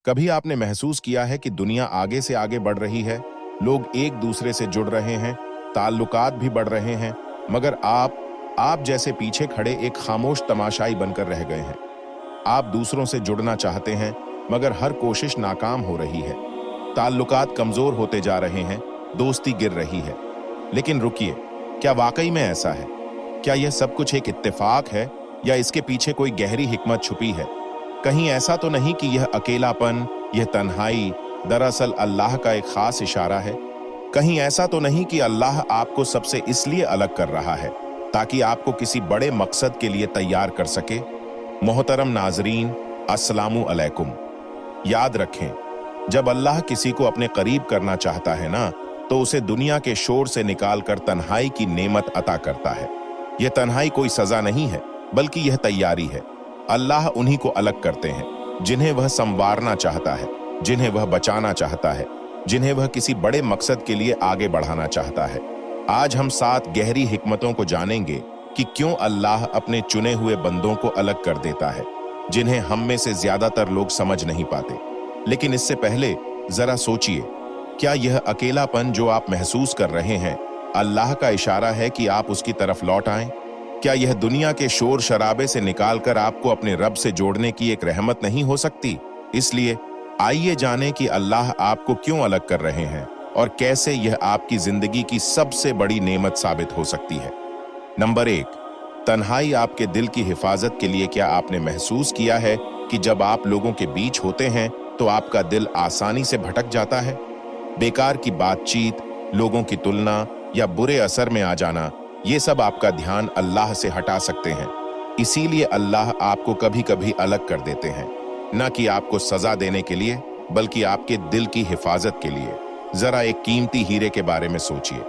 कभी आपने महसूस किया है कि दुनिया आगे से आगे बढ़ रही है, लोग एक दूसरे से जुड़ रहे हैं, ताल्लुकात भी बढ़ रहे हैं, मगर आप जैसे पीछे खड़े एक खामोश तमाशाई बनकर रह गए हैं। आप दूसरों से जुड़ना चाहते हैं, मगर हर कोशिश नाकाम हो रही है। ताल्लुकात कमजोर होते जा रहे हैं, दोस्ती गिर रही है। लेकिन रुकिए, क्या वाकई में ऐसा है? क्या यह सब कुछ एक इत्तेफाक है या इसके पीछे कोई गहरी हिकमत छुपी है? कहीं ऐसा तो नहीं कि यह अकेलापन, यह तन्हाई दरअसल अल्लाह का एक खास इशारा है? कहीं ऐसा तो नहीं कि अल्लाह आपको सबसे इसलिए अलग कर रहा है ताकि आपको किसी बड़े मकसद के लिए तैयार कर सके? मोहतरम नाजरीन, अस्सलामु अलैकुम। याद रखें, जब अल्लाह किसी को अपने करीब करना चाहता है ना, तो उसे दुनिया के शोर से निकालकर तन्हाई की नेमत अता करता है। यह तन्हाई कोई सजा नहीं है, बल्कि यह तैयारी है। अल्लाह उन्हीं को अलग करते हैं जिन्हें वह संवारना चाहता है, जिन्हें वह बचाना चाहता है, जिन्हें वह किसी बड़े मकसद के लिए आगे बढ़ाना चाहता है। आज हम 7 गहरी हिकमतों को जानेंगे कि क्यों अल्लाह अपने चुने हुए बंदों को अलग कर देता है, जिन्हें हम में से ज्यादातर लोग समझ नहीं पाते। लेकिन इससे पहले जरा सोचिए, क्या यह अकेलापन जो आप महसूस कर रहे हैं अल्लाह का इशारा है कि आप उसकी तरफ लौट आएं? क्या यह दुनिया के शोर शराबे से निकालकर आपको अपने रब से जोड़ने की एक रहमत नहीं हो सकती? इसलिए आइए जानें कि अल्लाह आपको क्यों अलग कर रहे हैं और कैसे यह आपकी जिंदगी की सबसे बड़ी नेमत साबित हो सकती है। नंबर 1, तन्हाई आपके दिल की हिफाजत के लिए। क्या आपने महसूस किया है कि जब आप लोगों के बीच होते हैं तो आपका दिल आसानी से भटक जाता है? बेकार की बातचीत, लोगों की तुलना या बुरे असर में आ जाना, ये सब आपका ध्यान अल्लाह से हटा सकते हैं। इसीलिए अल्लाह आपको कभी कभी अलग कर देते हैं, न कि आपको सजा देने के लिए, बल्कि आपके दिल की हिफाजत के लिए। जरा एक कीमती हीरे के बारे में सोचिए।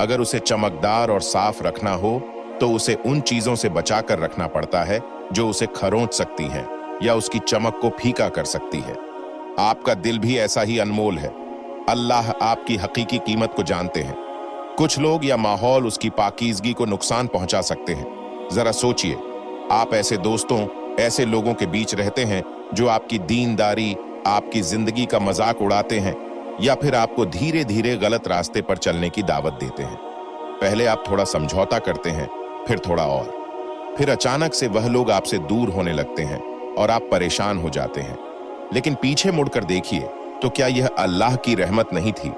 अगर उसे चमकदार और साफ रखना हो तो उसे उन चीजों से बचाकर रखना पड़ता है जो उसे खरोंच सकती हैं या उसकी चमक को फीका कर सकती है। आपका दिल भी ऐसा ही अनमोल है। अल्लाह आपकी हकीकी कीमत को जानते हैं। कुछ लोग या माहौल उसकी पाकीज़गी को नुकसान पहुंचा सकते हैं। जरा सोचिए, आप ऐसे दोस्तों, ऐसे लोगों के बीच रहते हैं जो आपकी दीनदारी, आपकी जिंदगी का मजाक उड़ाते हैं या फिर आपको धीरे धीरे गलत रास्ते पर चलने की दावत देते हैं। पहले आप थोड़ा समझौता करते हैं, फिर थोड़ा और, फिर अचानक से वह लोग आपसे दूर होने लगते हैं और आप परेशान हो जाते हैं। लेकिन पीछे मुड़कर देखिए, तो क्या यह अल्लाह की रहमत नहीं थी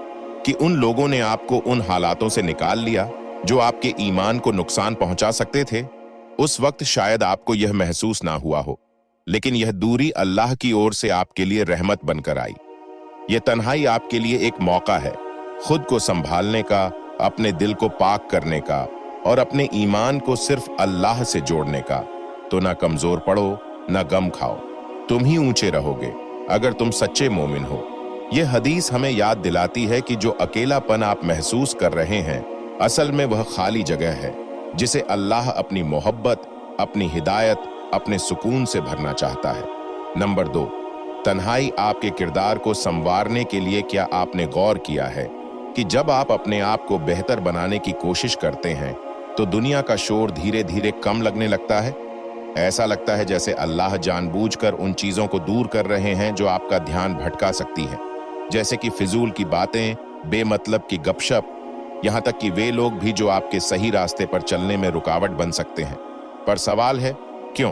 कि उन लोगों ने आपको उन हालातों से निकाल लिया जो आपके ईमान को नुकसान पहुंचा सकते थे? उस वक्त शायद आपको यह महसूस ना हुआ हो, लेकिन यह दूरी अल्लाह की ओर से आपके लिए रहमत बनकर आई। यह तन्हाई आपके लिए एक मौका है खुद को संभालने का, अपने दिल को पाक करने का और अपने ईमान को सिर्फ अल्लाह से जोड़ने का। तो ना कमजोर पड़ो, ना गम खाओ, तुम ही ऊंचे रहोगे अगर तुम सच्चे मोमिन हो। यह हदीस हमें याद दिलाती है कि जो अकेलापन आप महसूस कर रहे हैं, असल में वह खाली जगह है जिसे अल्लाह अपनी मोहब्बत, अपनी हिदायत, अपने सुकून से भरना चाहता है। नंबर 2, तन्हाई आपके किरदार को संवारने के लिए। क्या आपने गौर किया है कि जब आप अपने आप को बेहतर बनाने की कोशिश करते हैं तो दुनिया का शोर धीरे धीरे कम लगने लगता है? ऐसा लगता है जैसे अल्लाह जानबूझकर उन चीजों को दूर कर रहे हैं जो आपका ध्यान भटका सकती हैं, जैसे कि फिजूल की बातें, बेमतलब की गपशप, यहां तक कि वे लोग भी जो आपके सही रास्ते पर चलने में रुकावट बन सकते हैं। पर सवाल है, क्यों?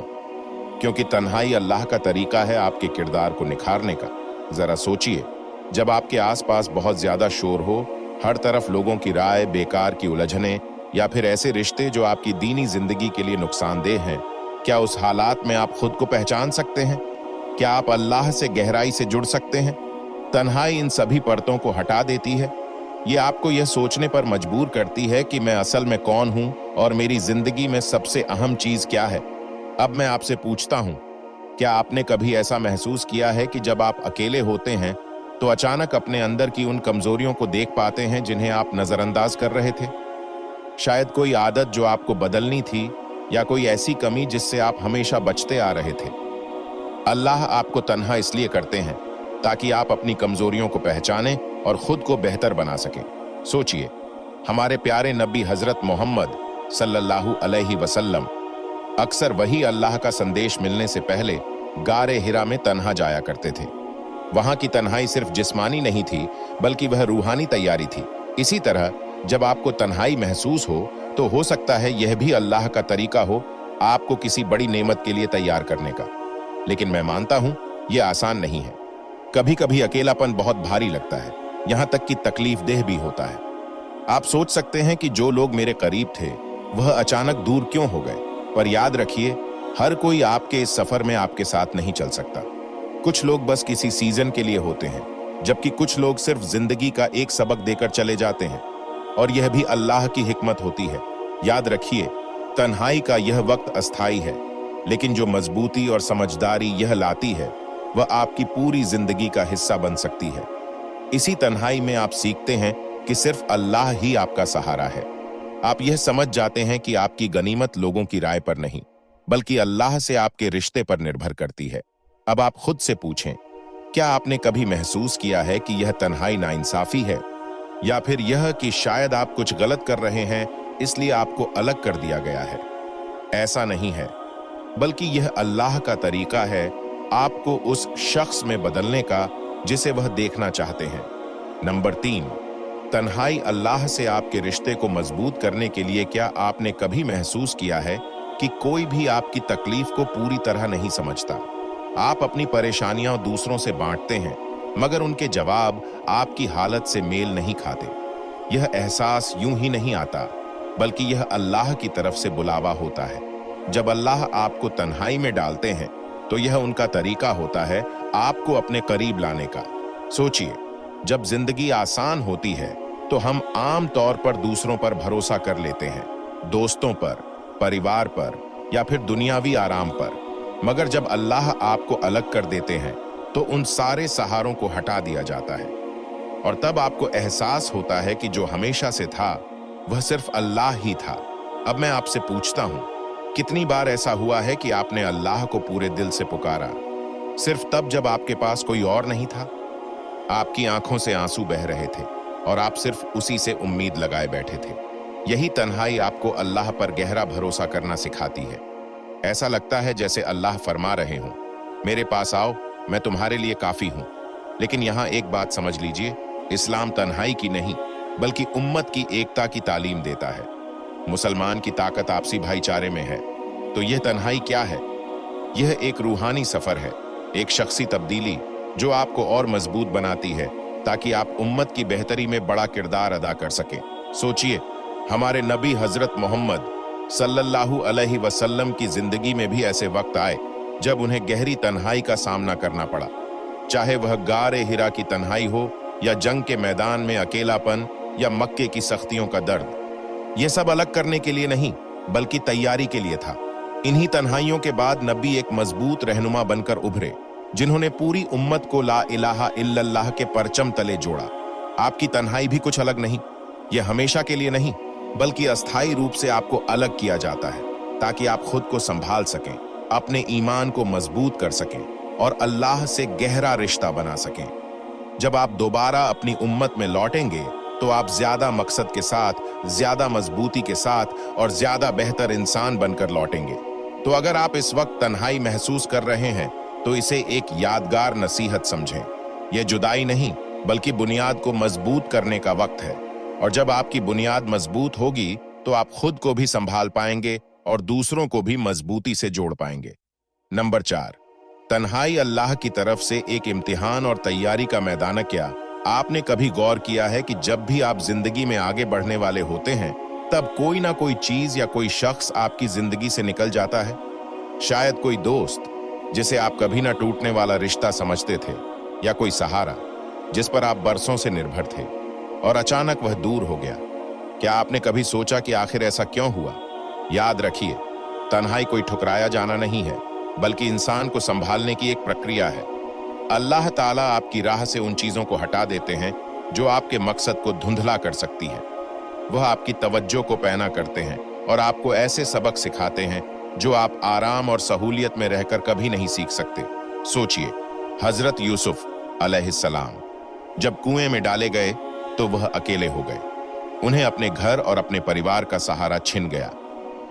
क्योंकि तन्हाई अल्लाह का तरीका है आपके किरदार को निखारने का। जरा सोचिए, जब आपके आसपास बहुत ज्यादा शोर हो, हर तरफ लोगों की राय, बेकार की उलझने या फिर ऐसे रिश्ते जो आपकी दीनी जिंदगी के लिए नुकसानदेह हैं, क्या उस हालात में आप खुद को पहचान सकते हैं? क्या आप अल्लाह से गहराई से जुड़ सकते हैं? तन्हाई इन सभी परतों को हटा देती है। ये आपको यह सोचने पर मजबूर करती है कि मैं असल में कौन हूं और मेरी जिंदगी में सबसे अहम चीज क्या है। अब मैं आपसे पूछता हूं, क्या आपने कभी ऐसा महसूस किया है कि जब आप अकेले होते हैं तो अचानक अपने अंदर की उन कमजोरियों को देख पाते हैं जिन्हें आप नजरअंदाज कर रहे थे? शायद कोई आदत जो आपको बदलनी थी या कोई ऐसी कमी जिससे आप हमेशा बचते आ रहे थे। अल्लाह आपको तन्हा इसलिए करते हैं ताकि आप अपनी कमजोरियों को पहचानें और खुद को बेहतर बना सकें। सोचिए, हमारे प्यारे नबी हजरत मोहम्मद सल्लल्लाहु अलैहि वसल्लम अक्सर वही अल्लाह का संदेश मिलने से पहले गारे हिरा में तन्हा जाया करते थे। वहां की तन्हाई सिर्फ जिस्मानी नहीं थी, बल्कि वह रूहानी तैयारी थी। इसी तरह जब आपको तन्हाई महसूस हो, हो सकता है यह भी अल्लाह का तरीका हो आपको किसी बड़ी नेमत के लिए तैयार करने का। लेकिन मैं मानता हूं यह आसान नहीं है। कभी कभी अकेलापन बहुत भारी लगता है, यहां तक कि तकलीफ देह भी होता है। आप सोच सकते हैं कि जो लोग मेरे करीब थे वह अचानक दूर क्यों हो गए, पर याद रखिए, हर कोई आपके इस सफर में आपके साथ नहीं चल सकता। कुछ लोग बस किसी सीजन के लिए होते हैं, जबकि कुछ लोग सिर्फ जिंदगी का एक सबक देकर चले जाते हैं, और यह भी अल्लाह की हिकमत होती है। याद रखिए, तन्हाई का यह वक्त अस्थाई है, लेकिन जो मजबूती और समझदारी यह लाती है वह आपकी पूरी जिंदगी का हिस्सा बन सकती है। इसी तन्हाई में आप सीखते हैं कि सिर्फ अल्लाह ही आपका सहारा है। आप यह समझ जाते हैं कि आपकी गनीमत लोगों की राय पर नहीं, बल्कि अल्लाह से आपके रिश्ते पर निर्भर करती है। अब आप खुद से पूछें, क्या आपने कभी महसूस किया है कि यह तन्हाई नाइंसाफी है, या फिर यह कि शायद आप कुछ गलत कर रहे हैं इसलिए आपको अलग कर दिया गया है? ऐसा नहीं है, बल्कि यह अल्लाह का तरीका है आपको उस शख्स में बदलने का जिसे वह देखना चाहते हैं। नंबर 3, तन्हाई अल्लाह से आपके रिश्ते को मजबूत करने के लिए। क्या आपने कभी महसूस किया है कि कोई भी आपकी तकलीफ को पूरी तरह नहीं समझता? आप अपनी परेशानियां दूसरों से बांटते हैं, मगर उनके जवाब आपकी हालत से मेल नहीं खाते। यह एहसास यूं ही नहीं आता, बल्कि यह अल्लाह की तरफ से बुलावा होता है। जब अल्लाह आपको तन्हाई में डालते हैं तो यह उनका तरीका होता है आपको अपने करीब लाने का। सोचिए, जब जिंदगी आसान होती है तो हम आम तौर पर दूसरों पर भरोसा कर लेते हैं, दोस्तों पर, परिवार पर, या फिर दुनियावी आराम पर। मगर जब अल्लाह आपको अलग कर देते हैं तो उन सारे सहारों को हटा दिया जाता है, और तब आपको एहसास होता है कि जो हमेशा से था वह सिर्फ अल्लाह ही था। अब मैं आपसे पूछता हूं, कितनी बार ऐसा हुआ है कि आपने अल्लाह को पूरे दिल से पुकारा, सिर्फ तब जब आपके पास कोई और नहीं था? आपकी आंखों से आंसू बह रहे थे और आप सिर्फ उसी से उम्मीद लगाए बैठे थे। यही तन्हाई आपको अल्लाह पर गहरा भरोसा करना सिखाती है। ऐसा लगता है जैसे अल्लाह फरमा रहे हों, मेरे पास आओ, मैं तुम्हारे लिए काफी हूं। लेकिन यहां एक बात समझ लीजिए, इस्लाम तन्हाई की नहीं, बल्कि उम्मत की एकता की तालीम देता है। मुसलमान की ताकत आपसी भाईचारे में है, तो यह तन्हाई क्या है? यह एक रूहानी सफर है, एक शख्सी तब्दीली जो आपको और मजबूत बनाती है ताकि आप उम्मत की बेहतरी में बड़ा किरदार अदा कर सकें। सोचिए, हमारे नबी हजरत मोहम्मद सल्लल्लाहु अलैहि वसल्लम की जिंदगी में भी ऐसे वक्त आए जब उन्हें गहरी तन्हाई का सामना करना पड़ा, चाहे वह गारे हिरा की तन्हाई हो, या जंग के मैदान में अकेलापन, या मक्के की सख्तियों का दर्द। यह सब अलग करने के लिए नहीं, बल्कि तैयारी के लिए था। इन्हीं तन्हाइयों के बाद नबी एक मजबूत रहनुमा बनकर उभरे, जिन्होंने पूरी उम्मत को ला इलाहा इल्लल्लाह के परचम तले जोड़ा। आपकी तन्हाई भी कुछ अलग नहीं, यह हमेशा के लिए नहीं, बल्कि अस्थायी रूप से आपको अलग किया जाता है ताकि आप खुद को संभाल सकें, अपने ईमान को मजबूत कर सकें और अल्लाह से गहरा रिश्ता बना सकें। जब आप दोबारा अपनी उम्मत में लौटेंगे तो आप ज्यादा मकसद के साथ, ज्यादा मजबूती के साथ और ज्यादा बेहतर इंसान बनकर लौटेंगे। तो अगर आप इस वक्त तन्हाई महसूस कर रहे हैं तो इसे एक यादगार नसीहत समझें। यह जुदाई नहीं, बल्कि बुनियाद को मजबूत करने का वक्त है, और जब आपकी बुनियाद मजबूत होगी तो आप खुद को भी संभाल पाएंगे और दूसरों को भी मजबूती से जोड़ पाएंगे। नंबर 4, तन्हाई अल्लाह की तरफ से एक इम्तिहान और तैयारी का मैदान। क्या आपने कभी गौर किया है कि जब भी आप जिंदगी में आगे बढ़ने वाले होते हैं तब कोई ना कोई चीज या कोई शख्स आपकी जिंदगी से निकल जाता है? शायद कोई दोस्त जिसे आप कभी ना टूटने वाला रिश्ता समझते थे, या कोई सहारा जिस पर आप बरसों से निर्भर थे, और अचानक वह दूर हो गया। क्या आपने कभी सोचा कि आखिर ऐसा क्यों हुआ? याद रखिए, तन्हाई कोई ठुकराया जाना नहीं है, बल्कि इंसान को संभालने की एक प्रक्रिया है। अल्लाह ताला आपकी राह से उन चीजों को हटा देते हैं जो आपके मकसद को धुंधला कर सकती हैं। वह आपकी तवज्जो को पैना करते हैं और आपको ऐसे सबक सिखाते हैं जो आप आराम और सहूलियत में रहकर कभी नहीं सीख सकते। सोचिए, हजरत यूसुफ अलैहिस्सलाम जब कुएं में डाले गए तो वह अकेले हो गए। उन्हें अपने घर और अपने परिवार का सहारा छिन गया।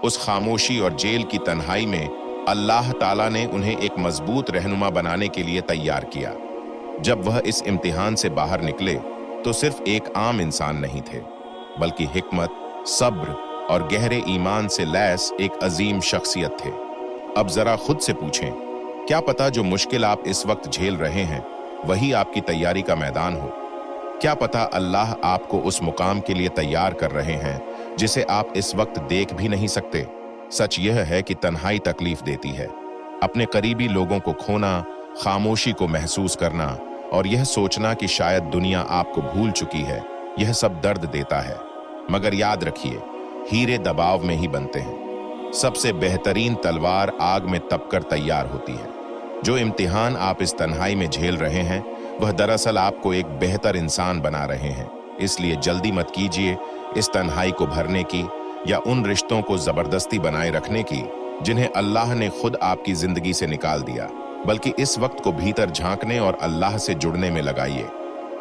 उस खामोशी और जेल की तन्हाई में अल्लाह ताला ने उन्हें एक मजबूत रहनुमा बनाने के लिए तैयार किया। जब वह इस इम्तिहान से बाहर निकले तो सिर्फ एक आम इंसान नहीं थे, बल्कि हिकमत, सब्र और गहरे ईमान से लैस एक अजीम शख्सियत थे। अब जरा खुद से पूछें, क्या पता जो मुश्किल आप इस वक्त झेल रहे हैं वही आपकी तैयारी का मैदान हो। क्या पता अल्लाह आपको उस मुकाम के लिए तैयार कर रहे हैं जिसे आप इस वक्त देख भी नहीं सकते। सच यह है कि तन्हाई तकलीफ देती है। अपने करीबी लोगों को खोना, खामोशी को महसूस करना और यह सोचना कि शायद दुनिया आपको भूल चुकी है, यह सब दर्द देता है। मगर याद रखिए, हीरे दबाव में ही बनते हैं। सबसे बेहतरीन तलवार आग में तपकर तैयार होती है। जो इम्तिहान आप इस तन्हाई में झेल रहे हैं वह दरअसल आपको एक बेहतर इंसान बना रहे हैं। इसलिए जल्दी मत कीजिए इस तन्हाई को भरने की या उन रिश्तों को जबरदस्ती बनाए रखने की जिन्हें अल्लाह ने खुद आपकी जिंदगी से निकाल दिया, बल्कि इस वक्त को भीतर झांकने और अल्लाह से जुड़ने में लगाइए।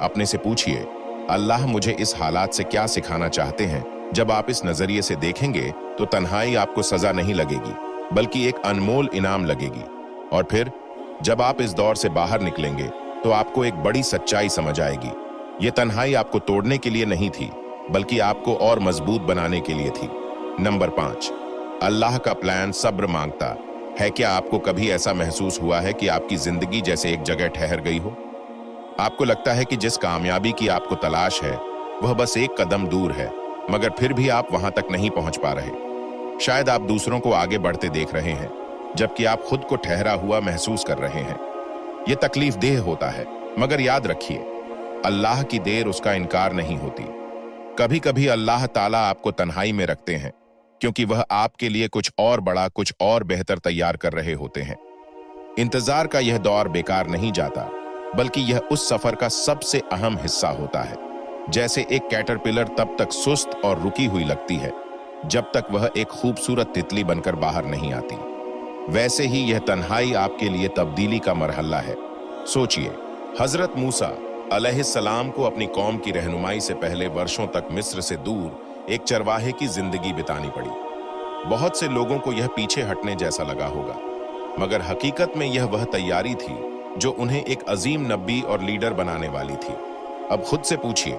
अपने से पूछिए, अल्लाह मुझे इस हालात से क्या सिखाना चाहते हैं। जब आप इस नजरिए से देखेंगे तो तन्हाई आपको सजा नहीं लगेगी, बल्कि एक अनमोल इनाम लगेगी। और फिर जब आप इस दौर से बाहर निकलेंगे तो आपको एक बड़ी सच्चाई समझ आएगी। ये तन्हाई आपको तोड़ने के लिए नहीं थी, बल्कि आपको और मजबूत बनाने के लिए थी। नंबर 5, अल्लाह का प्लान सब्र मांगता है। क्या आपको कभी ऐसा महसूस हुआ है कि आपकी जिंदगी जैसे एक जगह ठहर गई हो? आपको लगता है कि जिस कामयाबी की आपको तलाश है वह बस एक कदम दूर है, मगर फिर भी आप वहां तक नहीं पहुंच पा रहे। शायद आप दूसरों को आगे बढ़ते देख रहे हैं, जबकि आप खुद को ठहरा हुआ महसूस कर रहे हैं। यह तकलीफ देह होता है, मगर याद रखिए, अल्लाह की देर उसका इनकार नहीं होती। कभी कभी अल्लाह ताला आपको तन्हाई में रखते हैं क्योंकि वह आपके लिए कुछ और बड़ा, कुछ और बेहतर तैयार कर रहे होते हैं। इंतजार का यह दौर बेकार नहीं जाता, बल्कि यह उस सफर का सबसे अहम हिस्सा होता है। जैसे एक कैटरपिलर तब तक सुस्त और रुकी हुई लगती है जब तक वह एक खूबसूरत तितली बनकर बाहर नहीं आती, वैसे ही यह तन्हाई आपके लिए तब्दीली का मरहला है। सोचिए, हजरत मूसा अलैहिस्सलाम को अपनी कौम की रहनुमाई से पहले वर्षों तक मिस्र से दूर एक चरवाहे की जिंदगी बितानी पड़ी। बहुत से लोगों को यह पीछे हटने जैसा लगा होगा, मगर हकीकत में यह वह तैयारी थी जो उन्हें एक अजीम नबी और लीडर बनाने वाली थी। अब खुद से पूछिए,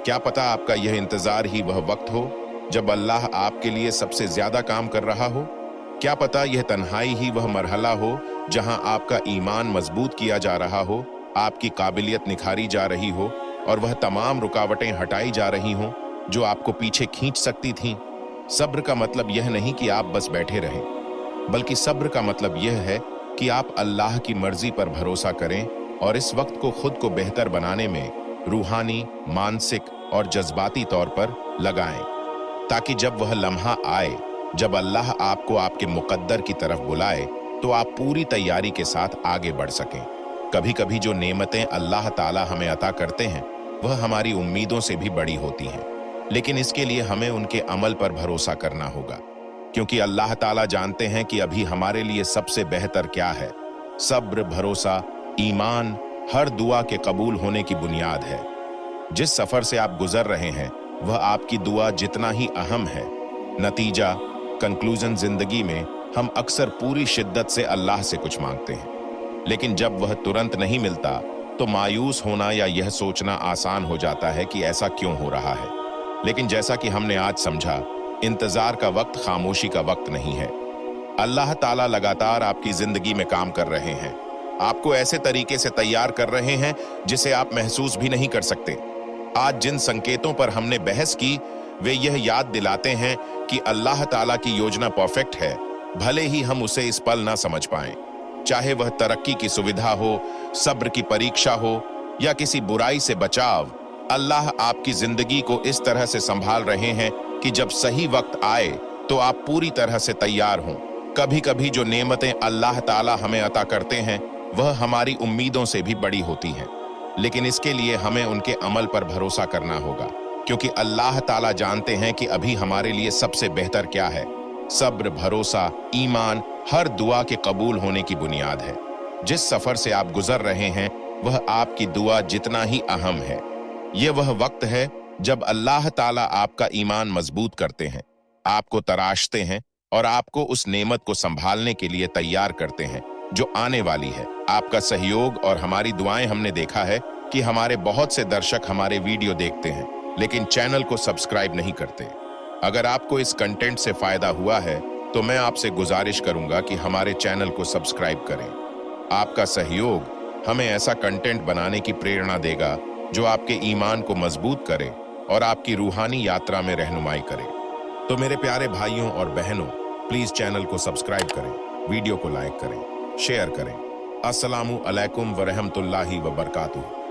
क्या पता आपका यह इंतजार ही वह वक्त हो जब अल्लाह आपके लिए सबसे ज्यादा काम कर रहा हो। क्या पता यह तन्हाई ही वह मरहला हो जहां आपका ईमान मजबूत किया जा रहा हो, आपकी काबिलियत निखारी जा रही हो और वह तमाम रुकावटें हटाई जा रही हों जो आपको पीछे खींच सकती थीं। सब्र का मतलब यह नहीं कि आप बस बैठे रहें, बल्कि सब्र का मतलब यह है कि आप अल्लाह की मर्जी पर भरोसा करें और इस वक्त को खुद को बेहतर बनाने में रूहानी, मानसिक और जज्बाती तौर पर लगाएं, ताकि जब वह लम्हा आए जब अल्लाह आपको आपके मुकद्दर की तरफ बुलाए तो आप पूरी तैयारी के साथ आगे बढ़ सकें। कभी कभी जो नेमतें अल्लाह ताला हमें अता करते हैं वह हमारी उम्मीदों से भी बड़ी होती हैं, लेकिन इसके लिए हमें उनके अमल पर भरोसा करना होगा, क्योंकि अल्लाह ताला जानते हैं कि अभी हमारे लिए सबसे बेहतर क्या है। सब्र, भरोसा, ईमान हर दुआ के कबूल होने की बुनियाद है। जिस सफर से आप गुजर रहे हैं वह आपकी दुआ जितना ही अहम है। नतीजा, कंक्लूजन, जिंदगी में हम अक्सर पूरी शिद्दत से अल्लाह से कुछ मांगते हैं, लेकिन जब वह तुरंत नहीं मिलता तो मायूस होना या यह सोचना आसान हो जाता है कि ऐसा क्यों हो रहा है। लेकिन जैसा कि हमने आज समझा, इंतजार का वक्त खामोशी का वक्त नहीं है। अल्लाह ताला लगातार आपकी जिंदगी में काम कर रहे हैं, आपको ऐसे तरीके से तैयार कर रहे हैं जिसे आप महसूस भी नहीं कर सकते। आज जिन संकेतों पर हमने बहस की वे यह याद दिलाते हैं कि अल्लाह ताला की योजना परफेक्ट है, भले ही हम उसे इस पल ना समझ पाएं। चाहे वह तरक्की की सुविधा हो, सब्र की परीक्षा हो या किसी बुराई से बचाव, अल्लाह आपकी जिंदगी को इस तरह से संभाल रहे हैं कि जब सही वक्त आए तो आप पूरी तरह से तैयार हों। कभी कभी जो नेमतें अल्लाह ताला हमें अता करते हैं वह हमारी उम्मीदों से भी बड़ी होती हैं, लेकिन इसके लिए हमें उनके अमल पर भरोसा करना होगा, क्योंकि अल्लाह ताला जानते हैं कि अभी हमारे लिए सबसे बेहतर क्या है। सब्र, भरोसा, ईमान हर दुआ के कबूल होने की बुनियाद है। जिस सफर से आप गुजर रहे हैं वह आपकी दुआ जितना ही अहम है। यह वह वक्त है जब अल्लाह ताला आपका ईमान मजबूत करते हैं, आपको तराशते हैं और आपको उस नेमत को संभालने के लिए तैयार करते हैं जो आने वाली है। आपका सहयोग और हमारी दुआएं हमने देखा है कि हमारे बहुत से दर्शक हमारे वीडियो देखते हैं लेकिन चैनल को सब्सक्राइब नहीं करते। अगर आपको इस कंटेंट से फायदा हुआ है तो मैं आपसे गुजारिश करूंगा कि हमारे चैनल को सब्सक्राइब करें। आपका सहयोग हमें ऐसा कंटेंट बनाने की प्रेरणा देगा जो आपके ईमान को मजबूत करे और आपकी रूहानी यात्रा में रहनुमाई करे। तो मेरे प्यारे भाइयों और बहनों, प्लीज चैनल को सब्सक्राइब करें, वीडियो को लाइक करें, शेयर करें। अस्सलामु अलैकुम व रहमतुल्लाहि व बरकातुहू।